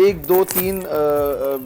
1 2 3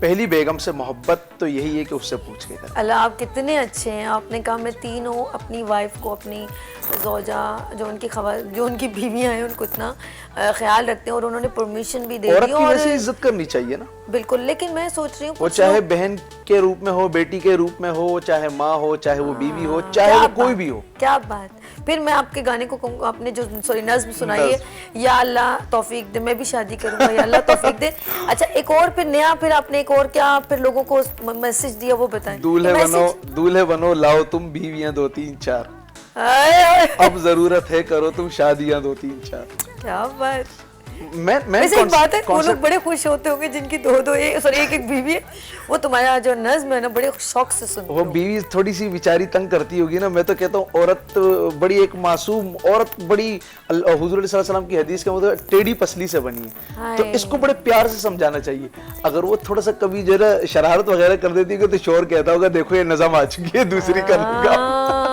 پہلی بیگم سے محبت تو یہی ہے کہ اس سے پوچھ کے کریں. اللہ آپ کتنے اچھے ہیں. آپ نے کہا میں تینوں اپنی وائف کو, اپنی زوجہ, جو ان کی بیویاں ہیں, ان کو اتنا خیال رکھتے ہیں اور انہوں نے پرمیشن بھی دے عورت دی. کی اور ویسے عزت کرنی چاہیے نا. بالکل, لیکن میں سوچ رہی ہوں وہ چاہے بہن کے روپ میں ہو, بیٹی کے روپ میں ہو, چاہے ماں ہو, چاہے وہ بیوی ہو, چاہے وہ کوئی بھی ہو. کیا بات. پھر میں آپ کے گانے کو کہوں گا, آپ نے جو نظم سنائی ہے, یا اللہ توفیق دے, میں بھی شادی کروں گا, یا اللہ توفیق دے. اچھا ایک اور پھر نیا, پھر آپ نے ایک اور کیا پھر لوگوں کو میسج دیا, وہ بتائیں. دولہے بنو لاؤ تم بیویاں 2-3-4, اب ضرورت ہے کرو تم شادیاں 2-3-4. کیا بات. ویسے ایک بات ہے, وہ لوگ بڑے خوش ہوتے ہوں گے جن کی ایک بیوی ہے, وہ تمہارا جو نظم ہے نا بڑے شوق سے سنتے. وہ بیوی تھوڑی سی بیچاری تنگ کرتی ہوگی نا. میں تو کہتا ہوں عورت بڑی ایک معصوم عورت, بڑی حضور علیہ السلام کی حدیث کے مطابق ٹیڑھی پسلی سے بنی ہے, تو اس کو بڑے پیار سے سمجھانا چاہیے. اگر وہ تھوڑا سا کبھی جو ہے شرارت وغیرہ کر دیتی ہے تو شوہر کہتا ہوگا دیکھو یہ نظم آ چکی ہے, دوسری کر لوں گا.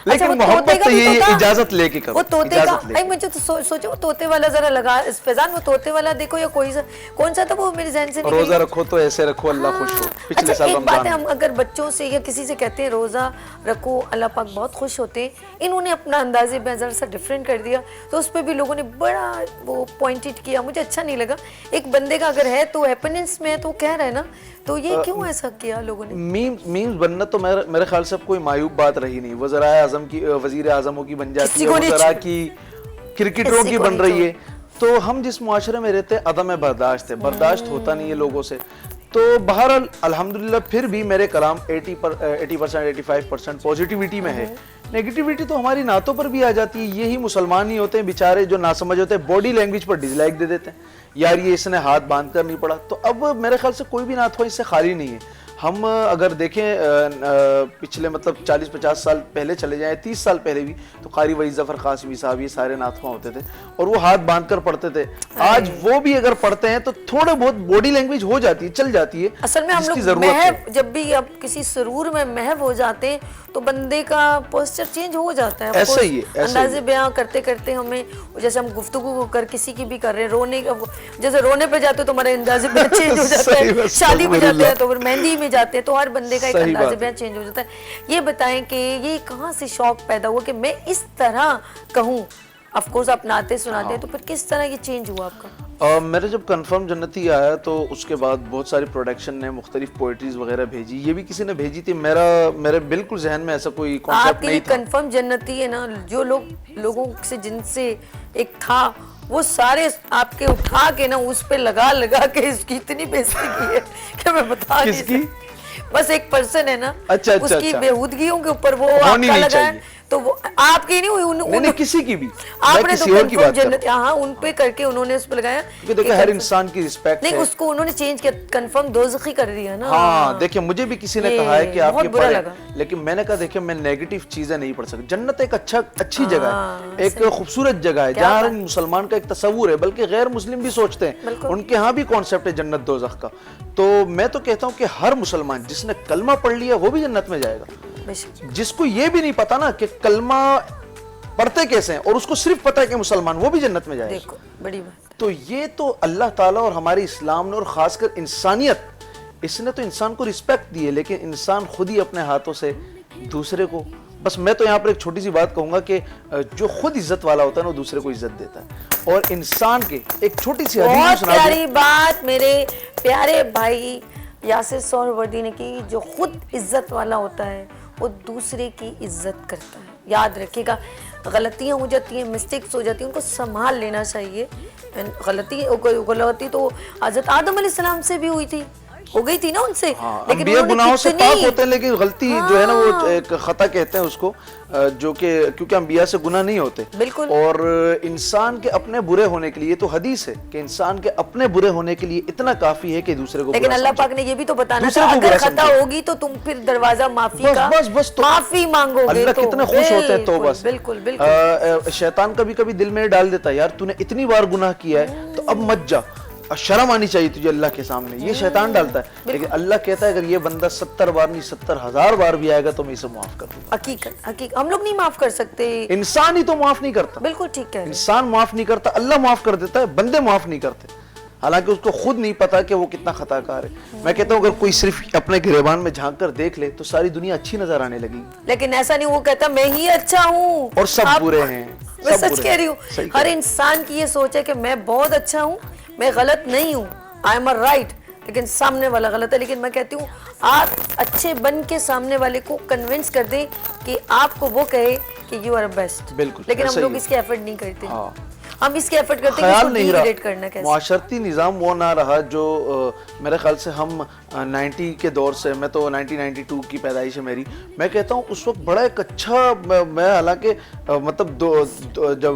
لیکن محبت تو یہ اجازت لے کے کرو. وہ طوطے کا, مجھے تو سوچو وہ طوطے والا ذرا لگا فیضان, وہ طوطے والا دیکھو, یا کون سا تھا وہ میرے ذہن سے نکل گیا. روزہ رکھو تو ایسے رکھو اللہ خوش ہو. پچھلے سال ایک رمضان بات ہے, ہم اگر بچوں سے یا کسی سے کہتے ہیں روزہ رکھو اللہ پاک بہت خوش ہوتے ہیں, انہوں نے اپنا انداز ذرا سا ڈیفرنٹ کر دیا, تو اس پہ بھی لوگوں نے بڑا وہ پوائنٹڈ کیا, مجھے اچھا نہیں لگا. ایک بندے کا اگر ہے تو ہیپینس میں ہے تو کہہ رہا ہے نا, تو یہ کیوں ایسا کیا لوگوں نے. میمز بننا تو میرے خیال سے کوئی معیوب بات رہی نہیں. وزیر اعظموں کی بن جاتی ہے, وزراء کی, کرکٹروں کی بن رہی ہے. تو ہم جس معاشرے میں رہتے ہیں عدم برداشت ہے, برداشت ہوتا نہیں ہے لوگوں سے. تو بہرحال الحمدللہ پھر بھی میرے کلام 80% 85% پوزیٹیوٹی میں ہے. نیگیٹیوٹی تو ہماری نعتوں پر بھی آ جاتی ہے. یہی مسلمان ہی ہوتے ہیں بیچارے جو ناسمجھ ہوتے ہیں, باڈی لینگویج پر ڈس لائک دے دیتے ہیں, یار یہ اس نے ہاتھ باندھ کر نہیں پڑا. تو اب میرے خیال سے کوئی بھی نعت ہو اس سے خالی نہیں ہے. ہم اگر دیکھیں پچھلے مطلب 40-50 سال پہلے چلے جائیں, 30 سال پہلے بھی, تو قاری وحید ظفر قاسمی صاحب یہ سارے نعت خواں ہوتے تھے اور وہ ہاتھ باندھ کر پڑھتے تھے. آج وہ بھی اگر پڑھتے ہیں تو تھوڑے بہت باڈی لینگویج ہو جاتی ہے, چل جاتی ہے. اصل میں ہم لوگ محو, جب بھی اب کسی سرور میں محو ہو جاتے ہیں تو بندے کا پوسچر چینج ہو جاتا ہے. ایسا ہی ہے, انداز بیاں کرتے کرتے ہمیں, جیسے ہم گفتگو کر کسی کی بھی کر رہے ہیں, رونے کا جیسے رونے پہ جاتے تو ہمارا انداز بیاں چینج ہو جاتا ہے, شادی میں جاتے ہیں تو پھر مہندی میں جاتے ہیں تو ہر بندے کا ایک انداز بیاں چینج ہو جاتا ہے. یہ بتائیں کہ یہ کہاں سے شوق پیدا ہوا کہ میں اس طرح کہوں. آف کورس آپ نعتیں سناتے ہیں, تو پھر کس طرح یہ چینج ہوا آپ کا؟ میرے جب کنفرم جنتی آیا تو اس کے بعد بہت ساری پروڈکشن نے مختلف پوئٹریز وغیرہ بھیجی. یہ بھی کسی نے بھیجی تھی, میرے بالکل ذہن میں ایسا کوئی کانسیپٹ نہیں تھا. آپ کی کنفرم جنتی ہے نا, جو لوگوں سے جن سے ایک تھا, وہ سارے آپ کے اٹھا کے نا اس پہ لگا کے اس کی اتنی بےزتی کی ہے کہ میں بتا نہیں سکتی. بس ایک پرسن ہے نا, اس کی بےہودگیوں کے اوپر وہ آپ کا لگا ہے, تو وہ آپ کی نہیں, کسی کی بھی, آپ نے تو کنفرم جنت, ہاں ان پہ کر کے انہوں نے اس پہ لگایا. دیکھیں ہر انسان کی رسپیکٹ ہے, نہیں اس کو انہوں نے چینج کیا, کنفرم دوزخی کر دیا نا. ہاں دیکھیں مجھے بھی کسی نے کہا ہے کہ آپ یہ پڑھیں, لیکن میں نے کہا دیکھیں میں نیگیٹو چیزیں نہیں پڑھ سکتا. جنت ایک اچھی جگہ ہے, ایک خوبصورت جگہ ہے جہاں ہر مسلمان کا ایک تصور ہے, بلکہ غیر مسلم بھی سوچتے ہیں, ان کے ہاں بھی کانسیپٹ ہے جنت دوزخ کا. تو میں تو کہتا ہوں کہ ہر مسلمان جس نے کلمہ پڑھ لیا وہ بھی جنت میں جائے گا. جس کو یہ بھی نہیں پتا نا کہ کلمہ پڑھتے کیسے ہیں, اور اس کو صرف پتا ہے کہ مسلمان, وہ بھی جنت میں جائے گا. بڑی بات. تو یہ تو اللہ تعالیٰ اور ہمارے اسلام نے, اور خاص کر انسانیت, اس نے تو انسان کو رسپیکٹ دی ہے, لیکن انسان خود ہی اپنے ہاتھوں سے دوسرے کو, بس میں تو یہاں پر ایک چھوٹی سی بات کہوں گا کہ جو خود عزت والا ہوتا ہے نا وہ دوسرے کو عزت دیتا ہے. اور انسان کے ایک چھوٹی سی بہت پیاری بات میرے پیارے بھائی یاسر سہروردی نے کی, جو خود عزت والا ہوتا ہے وہ دوسرے کی عزت کرتا ہے. یاد رکھیے گا, غلطیاں ہو جاتی ہیں, مسٹیکس ہو جاتی ہیں, ان کو سنبھال لینا چاہیے. غلطی تو حضرت آدم علیہ السلام سے بھی ہوئی تھی, ہو گئی تھی نا ان سے, لیکن انبیاء گناہوں سے پاک ہوتے ہیں, لیکن غلطی جو ہے نا وہ ایک خطا کہتے ہیں اس کو, جو کہ کیونکہ انبیاء سے گناہ نہیں ہوتے. بالکل. اور انسان کے اپنے برے ہونے کے لیے, تو حدیث ہے کہ انسان کے اپنے برے ہونے کے لیے اتنا کافی ہے کہ دوسرے کو, لیکن اللہ پاک نے یہ بھی تو بتانا تھا اگر خطا ہوگی تو تم پھر دروازہ معافی کا, معافی مانگو گے. اللہ کتنے خوش ہوتے ہیں توبہ سے. بالکل بالکل. شیطان کبھی کبھی دل میں ڈال دیتا ہے, یار تو نے اتنی بار گناہ کیا ہے تو اب مت جا, شرم آنی چاہیے تجھے اللہ کے سامنے. یہ شیطان ڈالتا ہے, لیکن اللہ کہتا ہے اگر یہ بندہ 70 بار نہیں 70,000 بار بھی آئے گا تو میں اسے معاف کر دوں گا. حقیقت ہم لوگ نہیں معاف کر سکتے, انسان ہی تو معاف نہیں کرتا. بالکل ٹھیک ہے, انسان معاف نہیں کرتا, اللہ معاف کر دیتا ہے, بندے معاف نہیں کرتے. حالانکہ اس کو خود نہیں پتا کہ وہ کتنا خطا کار ہے. میں کہتا ہوں اگر کوئی صرف اپنے گریبان میں جھانک کر دیکھ لے تو ساری دنیا اچھی نظر آنے لگی. لیکن ایسا نہیں, وہ کہتا میں ہی اچھا ہوں اور سب برے ہیں. میں سچ کہہ رہی ہوں, ہر انسان کی یہ سوچ ہے کہ میں بہت اچھا ہوں, میں غلط نہیں ہوں, آئی ایم رائٹ, لیکن سامنے والا غلط ہے. لیکن میں کہتی ہوں آپ اچھے بن کے سامنے والے کو کنونس کر دیں کہ آپ کو وہ کہے کہ یو آر بیسٹ. بالکل. لیکن ہم لوگ اس کے ایفرٹ نہیں کرتے. ہم اس کے ایفرٹ کرتے ہیں کہ اس کو ڈیگریڈ کرنا کیسے. معاشرتی نظام وہ نہ رہا جو میرے خیال سے ہم 90 کے دور سے, میں تو 1992 کی پیدائش ہے میری, میں کہتا ہوں اس وقت بڑا ایک اچھا, میں حالانکہ مطلب جب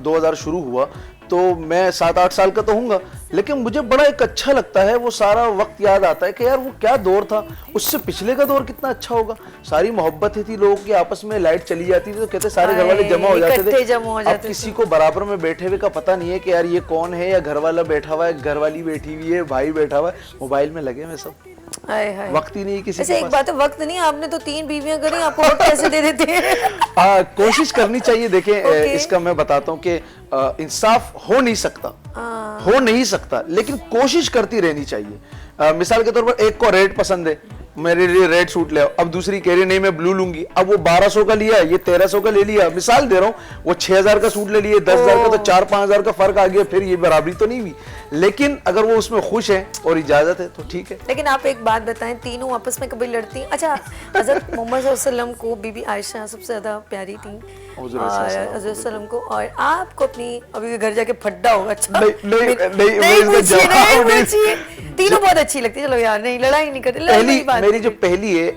2000 شروع ہوا تو میں 7-8 سال کا تو ہوں گا, لیکن مجھے بڑا ایک اچھا لگتا ہے وہ سارا وقت یاد آتا ہے کہ یار وہ کیا دور تھا, اس سے پچھلے کا دور کتنا اچھا ہوگا. ساری محبتیں تھی لوگوں کی آپس میں, لائٹ چلی جاتی تھی تو کہتے سارے گھر والے جمع ہو جاتے تھے. اب کسی کو برابر میں بیٹھے ہوئے کا پتہ نہیں ہے کہ یار یہ کون ہے, یا گھر والا بیٹھا ہوا ہے, گھر والی بیٹھی ہوئی ہے, بھائی بیٹھا ہوا ہے, موبائل میں لگے ہوئے سب, وقت ہی نہیں کسی کے پاس. ایک بات ہے, وقت نہیں, آپ نے تو 3 بیویاں کری, آپ کو وقت کیسے دے دیتے ہیں. کوشش کرنی چاہیے. دیکھیں اس کا میں بتاتا ہوں کہ انصاف ہو نہیں سکتا لیکن کوشش کرتی رہنی چاہیے. مثال کے طور پر ایک کو ریڈ پسند ہے, میرے لیے ریڈ سوٹ لے آؤ, اب دوسری کہہ رہی نہیں میں بلو لوں گی, اب وہ 1200 کا لیا, یہ 1300 کا لے لیا, مثال دے رہا ہوں, وہ 6000 کا سوٹ لے لیے, 10000 کا, تو 4-5000 کا فرق آ گیا, پھر یہ برابری تو نہیں ہوئی. لیکن اگر وہ اس میں خوش ہیں اور اجازت ہے تو ٹھیک ہے. لیکن آپ ایک بات بتائیں, تینوں آپس میں کبھی لڑتی ہیں؟ اچھا, حضرت محمد صلی اللہ علیہ وسلم کو بی بی عائشہ سب سے زیادہ پیاری تھیں, اور حضرت وسلم کو, اور آپ کو اپنی ابھی گھر جا کے پھڈا ہوگا. اچھا تینوں بہت اچھی لگتی ہے. چلو یار نہیں, لڑائی نہیں کرتے. میری جو پہلی ہے,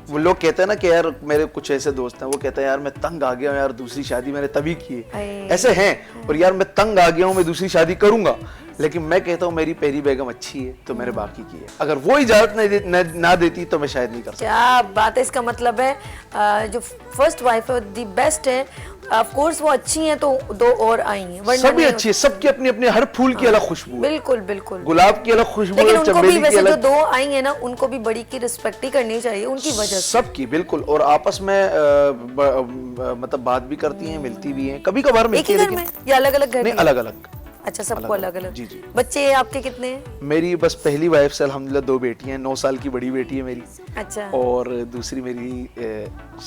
وہ لوگ کہتے ہیں نا کہ یار میرے کچھ ایسے دوست ہیں وہ کہتے ہیں یار میں تنگ آ گیا ہوں یار, دوسری شادی میں نے تبھی کی ہے, ایسے ہیں, اور یار میں تنگ آ گیا ہوں میں دوسری شادی کروں گا. لیکن میں کہتا ہوں میری پہلی بیگم اچھی ہے تو میں نے باقی کی ہے. اگر وہ اجازت نہ دیتی تو میں شاید نہیں کر سکتا. کیا بات ہے, اس کا مطلب ہے جو فرسٹ وائف ہے دی بیسٹ ہے, آف کورس وہ اچھی ہیں تو 2 اور آئی ہیں, سبھی اچھی ہے, سب کی اپنی اپنی, ہر پھول کی الگ خوشبو ہے. بالکل بالکل, گلاب کی الگ خوشبو ہے, لیکن ان کو بھی چمیلی کی ویسے جو الگ. 2 آئی ہیں نا ان کو بھی بڑی کی رسپیکٹ ہی کرنی چاہیے ان کی وجہ سے, سب کی بالکل, اور آپس میں مطلب بات بھی کرتی ہیں, ملتی بھی ہیں, کبھی کبھار ملتی ہیں. ایک ہی گھر میں یا الگ الگ گھر؟ نہیں, الگ الگ. اچھا, سب کو الگ الگ. جی جی. بچے آپ کے کتنے ہیں؟ میری بس پہلی وائف سے الحمدللہ 2 بیٹیاں ہیں, 9 سال کی بڑی بیٹی ہے میری. اچھا. اور دوسری میری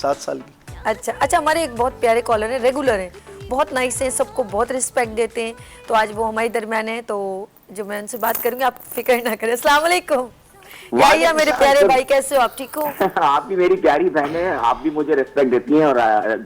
7 سال کی. اچھا اچھا, ہمارے ایک بہت پیارے کالر ہیں, ریگولر ہیں, بہت نائس ہیں, سب کو بہت رسپیکٹ دیتے ہیں, تو آج وہ ہمارے درمیان ہیں, تو جو میں ان سے بات کروں گی آپ فکر نہ کریں. السلام علیکم. یا میرے پیارے بھائی, کیسے ہو آپ؟ ٹھیک ہو؟ آپ بھی میری پیاری بہن ہیں, آپ بھی مجھے ریسپیکٹ دیتی ہیں, اور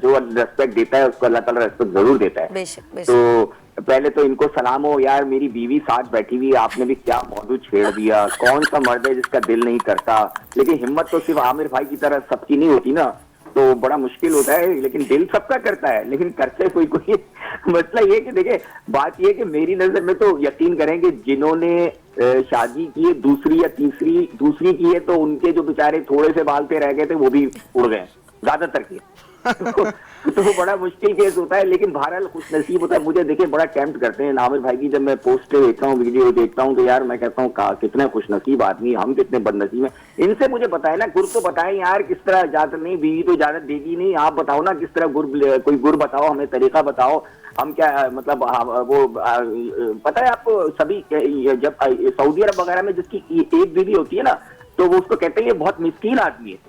جو ریسپیکٹ دیتا ہے اس کو اللہ تعالیٰ ریسپیکٹ ضرور دیتا ہے. بے شک بے شک. تو پہلے تو ان کو سلام ہو. یار میری بیوی ساتھ بیٹھی ہوئی, آپ نے بھی کیا موضوع چھیڑ دیا. کون سا مرد ہے جس کا دل نہیں کرتا, لیکن ہمت تو صرف عامر بھائی کی طرح سب کی نہیں ہوتی نا, تو بڑا مشکل ہوتا ہے. لیکن دل سب کا کرتا ہے, لیکن کرتے کوئی. مسئلہ یہ کہ دیکھیں, بات یہ کہ میری نظر میں تو یقین کریں کہ جنہوں نے شادی کی ہے دوسری یا دوسری کی ہے, تو ان کے جو بیچارے تھوڑے سے بال پہ رہ گئے تھے وہ بھی اڑ گئے, زیادہ تر کی. تو وہ بڑا مشکل کیس ہوتا ہے, لیکن بہرحال خوش نصیب ہوتا ہے. مجھے دیکھیں بڑا ٹیمپٹ کرتے ہیں عامر بھائی کی, جب میں پوسٹ دیکھتا ہوں, ویڈیو دیکھتا ہوں, تو یار میں کہتا ہوں کتنے خوش نصیب آدمی, ہم کتنے بد نصیب ہیں. ان سے مجھے بتائے نا, گر تو بتائیں یار کس طرح اجازت نہیں, بیوی تو اجازت دے گی نہیں, آپ بتاؤ نا کس طرح کوئی گر بتاؤ, ہمیں طریقہ بتاؤ. ہم کیا مطلب وہ پتہ ہے آپ کو, سبھی جب سعودی عرب وغیرہ میں جس کی ایک بیوی ہوتی ہے نا, تو وہ اس کو کہتے ہیں یہ بہت مسکین آدمی ہے.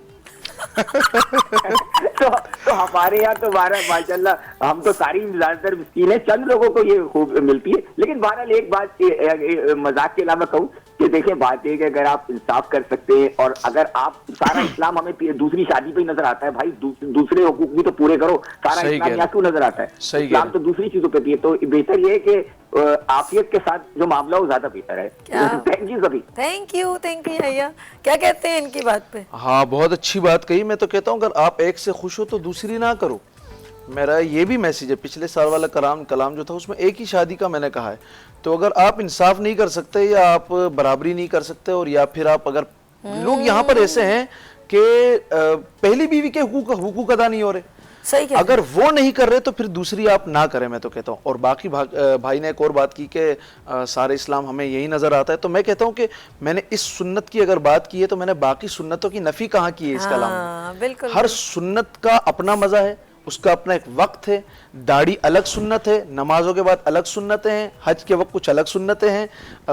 تو ہمارے یہاں تو ماشاء اللہ ہم تو ساری زیادہ تر مسکین ہیں, چند لوگوں کو یہ خوب ملتی ہے. لیکن بہرحال ایک بات مذاق کے علاوہ کہوں کہ دیکھیں بات یہ کہ اگر آپ انصاف کر سکتے ہیں, اور اگر آپ سارا اسلام ہمیں دوسری شادی پہ ہی نظر آتا ہے, بھائی دوسرے حقوق بھی تو پورے کرو, سارا اسلام یہاں کیوں نظر آتا ہے؟ اسلام تو دوسری چیزوں پہ بھی ہے. تو بہتر یہ ہے کہ عافیت کے ساتھ جو معاملہ ہو زیادہ بہتر ہے. تھینک یو سبھی. تھینک یو کیا کہتے ہیں ان کی بات پہ؟ ہاں بہت اچھی بات کہی. میں تو کہتا ہوں اگر آپ ایک سے خوش ہو تو دوسری نہ کرو. میرا یہ بھی میسیج ہے, پچھلے سال والا کلام جو تھا اس میں ایک ہی شادی کا میں نے کہا ہے. تو اگر آپ انصاف نہیں کر سکتے, یا آپ برابری نہیں کر سکتے, اور یا پھر آپ اگر لوگ یہاں پر ایسے ہیں کہ پہلی بیوی کے حقوق ادا نہیں ہو رہے, اگر وہ نہیں کر رہے تو پھر دوسری آپ نہ کریں, میں تو کہتا ہوں. اور باقی بھائی نے ایک اور بات کی کہ سارے اسلام ہمیں یہی نظر آتا ہے, تو میں کہتا ہوں کہ میں نے اس سنت کی اگر بات کی ہے تو میں نے باقی سنتوں کی نفی کہاں کی ہے اس کلام میں. ہر سنت کا اپنا مزہ ہے, اس کا اپنا ایک وقت ہے. داڑھی الگ سنت ہے, نمازوں کے بعد الگ سنتیں ہیں, حج کے وقت کچھ الگ سنتیں ہیں.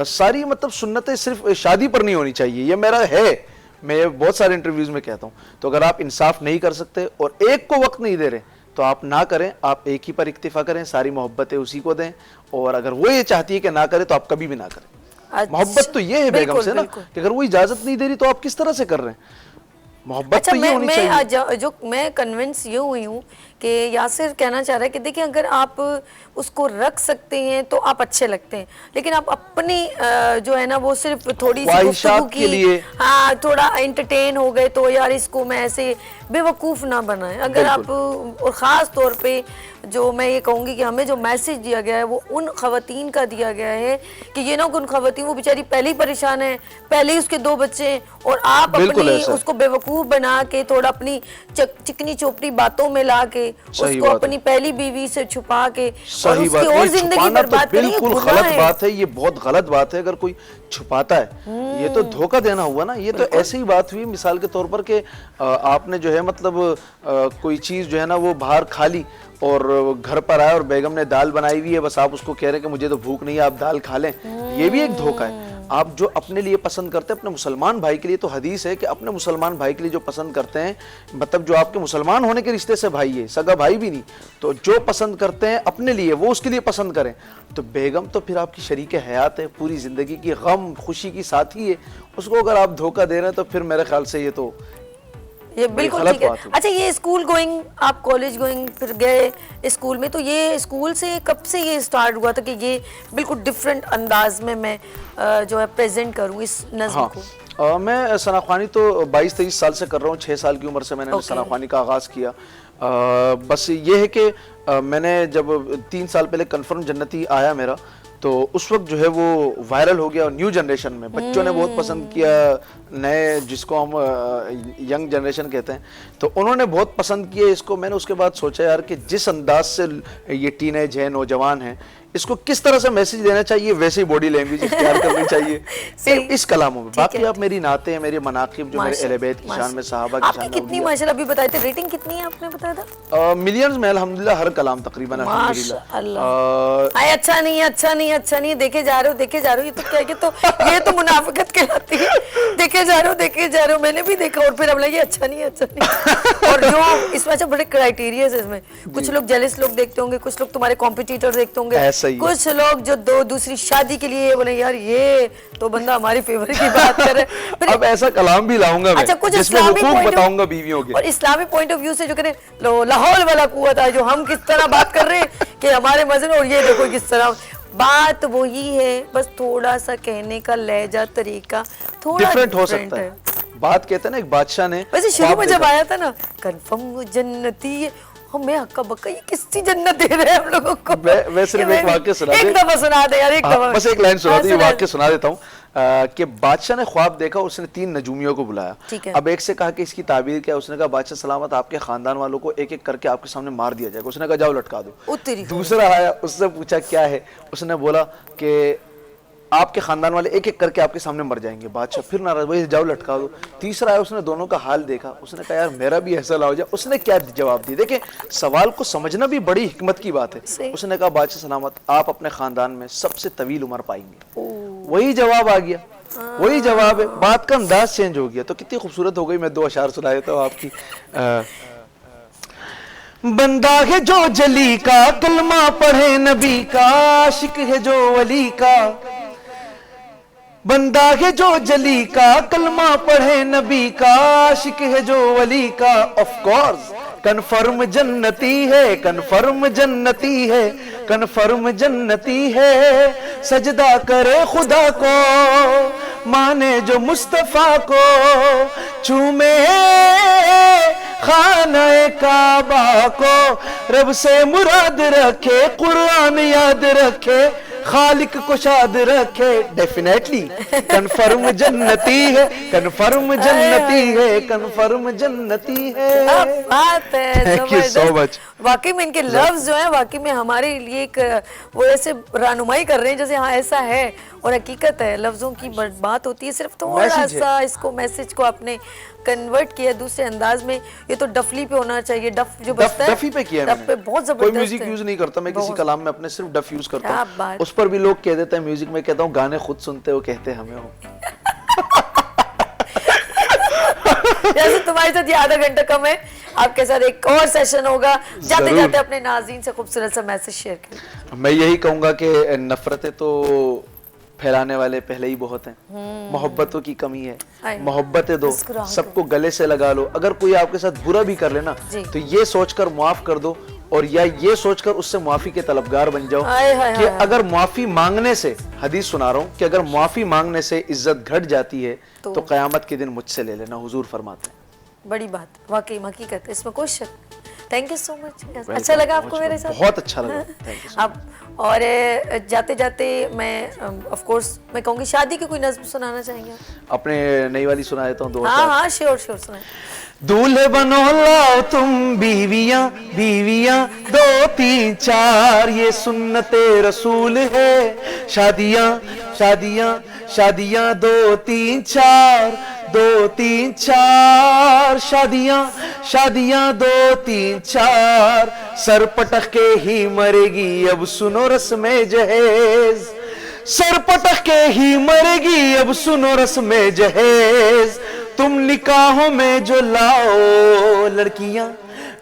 ساری مطلب سنتیں صرف شادی پر نہیں ہونی چاہیے, یہ میرا ہے, میں بہت سارے انٹرویوز میں کہتا ہوں. تو اگر آپ انصاف نہیں کر سکتے اور ایک کو وقت نہیں دے رہے تو آپ نہ کریں, آپ ایک ہی پر اکتفا کریں, ساری محبتیں اسی کو دیں. اور اگر وہ یہ چاہتی ہے کہ نہ کرے تو آپ کبھی بھی نہ کریں. محبت تو یہ ہے بیگم سے نا کہ اگر وہ اجازت نہیں دے رہی تو آپ کس طرح سے کر رہے ہیں. محبت تو یہ ہونی چاہیے. جو میں کنونس یہ ہوئی ہوں کہ یاسر کہنا چاہ رہا ہے کہ دیکھیں اگر آپ اس کو رکھ سکتے ہیں تو آپ اچھے لگتے ہیں, لیکن آپ اپنی جو ہے نا وہ صرف تھوڑی سی گفتگو کی, ہاں تھوڑا انٹرٹین ہو گئے تو یار اس کو میں ایسے بے وقوف نہ بنائیں. اگر آپ, اور خاص طور پہ جو میں یہ کہوں گی کہ ہمیں جو میسج دیا گیا ہے وہ ان خواتین کا دیا گیا ہے کہ یہ نہ کہ ان خواتین وہ بیچاری پہلے ہی پریشان ہیں, پہلے ہی اس کے 2 بچے ہیں, اور آپ اپنی اس کو بے وقوف بنا کے تھوڑا اپنی چکنی چوپڑی باتوں میں لا کے اس کو اپنی پہلی بیوی سے چھپا کے اور اس کی اور زندگی برباد کریں. بالکل غلط بات ہے, یہ بہت غلط بات ہے. اگر کوئی چھپاتا ہے یہ تو دھوکہ دینا ہوا نا. یہ تو ایسے ہی بات ہوئی مثال کے طور پر کہ آپ نے جو ہے مطلب کوئی چیز جو ہے نا وہ باہر کھا لی اور گھر پر آئے اور بیگم نے دال بنائی ہوئی ہے, بس آپ اس کو کہہ رہے کہ مجھے تو بھوک نہیں ہے آپ دال کھا لیں. یہ بھی ایک دھوکہ ہے. آپ جو اپنے لیے پسند کرتے ہیں اپنے مسلمان بھائی کے لیے, تو حدیث ہے کہ اپنے مسلمان بھائی کے لیے جو پسند کرتے ہیں, مطلب جو آپ کے مسلمان ہونے کے رشتے سے بھائی ہے, سگا بھائی بھی نہیں, تو جو پسند کرتے ہیں اپنے لیے وہ اس کے لیے پسند کریں. تو بیگم تو پھر آپ کی شریک حیات ہے, پوری زندگی کی غم خوشی کی ساتھی ہے. اس کو اگر آپ دھوکہ دے رہے ہیں تو پھر میرے خیال سے یہ تو یہ بالکل ٹھیک ہے. اچھا یہ اسکول گوئنگ, آپ کالج گوئنگ پھر گئے اسکول میں, تو یہ اسکول سے کب سے یہ سٹارٹ ہوا تھا کہ یہ بالکل ڈیفرنٹ انداز میں جو ہے پریزنٹ کروں اس نظم کو؟ میں ثناخوانی تو 22-23 سال سے کر رہا ہوں. 6 سال کی عمر سے میں نے ثناخوانی کا آغاز کیا. بس یہ ہے کہ میں نے جب 3 سال پہلے کنفرم جنتی آیا میرا, تو اس وقت جو ہے وہ وائرل ہو گیا. نیو جنریشن میں بچوں نے بہت پسند کیا, نئے جس کو ہم ینگ جنریشن کہتے ہیں, تو انہوں نے بہت پسند کیا اس کو. میں نے اس کے بعد سوچا یار کہ جس انداز سے یہ ٹین ایج ہے, نوجوان ہیں, اس کو کس طرح سے میسج دینا چاہیے, ویسے ہی باڈی لینگویج اختیار کرنی چاہیے اس کلاموں میں. باقی آپ میری نعتیں ہیں, میرے مناقب جو میرے اہل بیت کی شان میں, صحابہ کی شان میں. کتنی ماشاءاللہ ابھی بتائے تھے ریٹنگ کتنی ہے آپ نے بتایا تھا؟ ملینز میں الحمدللہ, ہر کلام تقریباً الحمدللہ. اچھا نہیں اچھا نہیں اچھا نہیں, دیکھے جا رہے ہو, یہ تو کیا کہ یہ تو منافقت کہلاتی ہے. دیکھے جا رہے ہو, میں نے بھی دیکھا اور پھر ہم لگے اچھا نہیں. اور جو اس میں اچھا بڑے کرائیٹیریاز اس میں, کچھ لوگ جیلس لوگ دیکھتے ہوں گے, کچھ لوگ تمہارے کمپٹیٹر دیکھتے ہوں گے, کچھ لوگ جو دوسری شادی کے لیے بولے یار یہ تو بندہ ہماری فیور کی بات کر رہے ہیں. اب ایسا کلام بھی لاؤں گا میں جس میں حقوق بتاؤں گا بیویوں کے, اور اسلامی پوائنٹ آف ویو سے جو کہتے ہیں لاہور والا قوت ہے, جو ہم کس طرح بات کر رہے ہیں کہ ہمارے مذہب, اور یہ دیکھو کس طرح بات وہی ہے, بس تھوڑا سا کہنے کا لہجہ طریقہ تھوڑا ڈیفرنٹ ہو سکتا ہے. بات کہتے ہیں نا ایک بادشاہ نے, ویسے شروع میں جب آیا تھا نا کنفرم جنتی, ہمیں ہکا بکا یہ کس چیز جنت دے رہے ہیں ہم لوگوں کو. میں صرف ایک واقعہ سنا دے, ایک دفعہ سنا دے یار, ایک دفعہ بس ایک لائن سنا دے, یہ واقعہ سنا دیتا ہوں کہ بادشاہ نے خواب دیکھا, اس نے 3 نجومیوں کو بلایا. اب ایک سے کہا کہ اس کی تعبیر کیا, اس نے کہا بادشاہ سلامت آپ کے خاندان والوں کو ایک ایک کر کے آپ کے سامنے مار دیا جائے گا. اس نے کہا جاؤ لٹکا دو. دوسرا آیا, اس سے پوچھا کیا ہے, اس نے بولا کہ آپ کے خاندان والے ایک ایک کر کے آپ کے سامنے مر جائیں گے. بادشاہ پھر ناراض, بھائی جاؤ لٹکا دو. تیسرا آیا, اس نے دونوں کا حال دیکھا, اس نے کہا یار میرا بھی ایسا ہو جائے. اس نے کیا جواب دی, دیکھیں سوال کو سمجھنا بھی بڑی حکمت کی بات ہے. اس نے کہا بادشاہ سلامت آپ اپنے خاندان میں سب سے طویل عمر پائیں گے. وہی جواب آ گیا, وہی جواب ہے, بات کا انداز چینج ہو گیا. تو کتنی خوبصورت ہو گئی. میں 2 اشعار سنا دیتا ہوں آپ کی. بندہ ہے جو جلی کا, کلمہ پڑھے نبی کا, عاشق ہے جو ولی کا. بندہ ہے جو جلی کا, کلمہ پڑھے نبی کا, عاشق ہے جو ولی کا. آف کورس کنفرم جنتی ہے, کنفرم جنتی ہے, کنفرم جنتی ہے. سجدہ کرے خدا کو, مانے جو مصطفیٰ کو, چومے خانہ کعبہ کو, رب سے مراد رکھے, قرآن یاد رکھے, خالق کو شاد رکھے. ڈیفینیٹلی کنفرم جنتی ہے, کنفرم جنتی ہے, کنفرم جنتی ہے. بات ہے, تھینک یو سو مچ. واقعی میں ان کے لفظ جو ہیں واقعی میں ہمارے لیے ایک وہ ایسے رہنمائی کر رہے ہیں جیسے ہاں ایسا ہے اور حقیقت ہے. لفظوں کی بات ہوتی ہے, صرف تھوڑا سا اس کو میسج کو آپ نے کنورٹ کیا دوسرے انداز میں. یہ تو ڈفلی پہ ہونا چاہیے, ڈف جو بجتا ہے ڈفی پہ کیا ہے ڈف پہ بہت زبردست کوئی میوزک یوز نہیں کرتا میں کسی کلام میں, اپنے صرف ڈف یوز کرتا ہوں. اس پر بھی لوگ کہہ دیتے ہیں میوزک, میں کہتا ہوں گانے خود سنتے ہو کہتے ہمیں ہو. جیسے تمہارے ساتھ یہ آدھا گھنٹہ کم ہے, آپ کے ساتھ ایک اور سیشن ہوگا. جاتے جاتے اپنے ناظرین سے خوبصورت سا میسج شیئر کریں. میں یہی کہوں گا کہ نفرتیں تو پھیلانے والے پہلے ہی بہت ہیں, محبتوں کی کمی ہے, محبتیں دو, سب کو گلے سے لگا لو. اگر کوئی آپ کے ساتھ برا بھی کر لینا تو یہ سوچ کر معاف کر دو, اور یا یہ سوچ کر اس سے معافی کے طلبگار بن جاؤ کہ اگر معافی مانگنے سے, حدیث سنا رہا ہوں کہ اگر معافی مانگنے سے عزت گھٹ جاتی ہے تو قیامت کے دن مجھ سے لے لینا, حضور فرماتے ہیں. بڑی بات, واقعی حقیقت ہے, اس میں کوئی شک. تھینک یو سو مچ. اچھا لگا آپ کو میرے ساتھ؟ بہت اچھا لگا. اب اور جاتے جاتے میں آف کورس میں کہوں گی شادی کی کوئی نظم سنانا چاہیں گے؟ اپنے نئی والی سنا دیتا ہوں. دو ہاں ہاں شیور شیور سنائیں. دولہے بنو لاؤ تم بیویاں بیویاں 2 3 4, یہ سنت رسول ہے. شادیاں شادیاں شادیاں 2 3 4, 2 3 4, شادیاں شادیاں 2 3 4, سر پٹک کے ہی مرے گی اب سنو رسم جہیز. سر پٹک کے ہی مرے گی اب سنو رسم جہیز. تم نکاحوں میں جو لاؤ لڑکیاں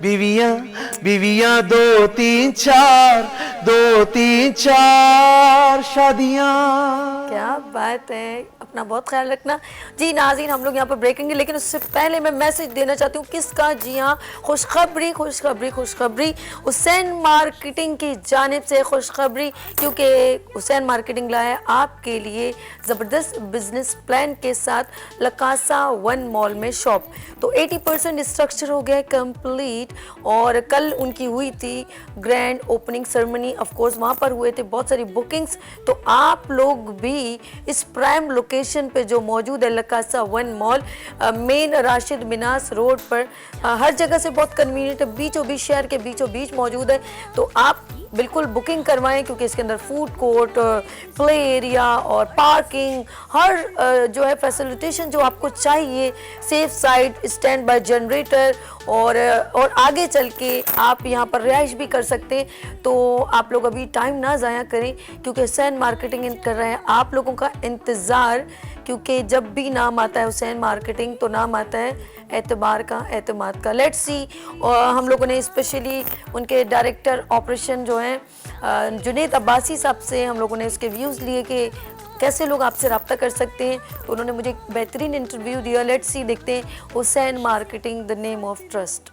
بیویاں بیویاں 2 3 4, 2 3 4, شادیاں. کیا بات ہے, اپنا بہت خیال رکھنا. جی ناظرین ہم لوگ یہاں پر بریکنگ گے, لیکن اس سے پہلے میں میسج دینا چاہتی ہوں. کس کا؟ جی ہاں, خوشخبری خوشخبری خوشخبری, حسین مارکیٹنگ کی جانب سے خوشخبری, کیونکہ حسین مارکیٹنگ لایا ہے آپ کے لیے زبردست بزنس پلان کے ساتھ لکاسا 1 مال میں شاپ. تو 80% اسٹرکچر ہو گیا کمپلیٹ, اور کل ان کی ہوئی تھی grand opening ceremony. Of course وہاں پر ہوئے تھے بہت ساری بکنگز. تو آپ لوگ بھی اس پرائم لوکیشن پہ جو موجود ہے لکاسا 1 مال, مین راشد مناس روڈ پر, ہر جگہ سے بہت کنوینئنٹ ہے, بیچوں بیچ شہر کے بیچوں بیچ موجود ہے. تو آپ بالکل بکنگ کروائیں, کیونکہ اس کے اندر فوڈ کورٹ, پلے ایریا اور پارکنگ, ہر جو ہے فیسلیٹیشن جو آپ کو چاہیے, safe side, standby generator, اور آگے چل کے آپ یہاں پر رہائش بھی کر سکتے ہیں. تو آپ لوگ ابھی ٹائم نہ ضائع کریں, کیونکہ حسین مارکیٹنگ کر رہے ہیں آپ لوگوں کا انتظار, کیونکہ جب بھی نام آتا ہے حسین مارکیٹنگ تو نام آتا ہے اعتبار کا, اعتماد کا. Let's see. اور ہم لوگوں نے اسپیشلی ان کے ڈائریکٹر آپریشن جو ہیں جنید عباسی صاحب سے ہم لوگوں نے اس کے ویوز لیے کہ کیسے لوگ آپ سے رابطہ کر سکتے ہیں. تو انہوں نے مجھے ایک بہترین انٹرویو دیا. لیٹس سی, دیکھتے ہیں Hussain marketing, the name of trust.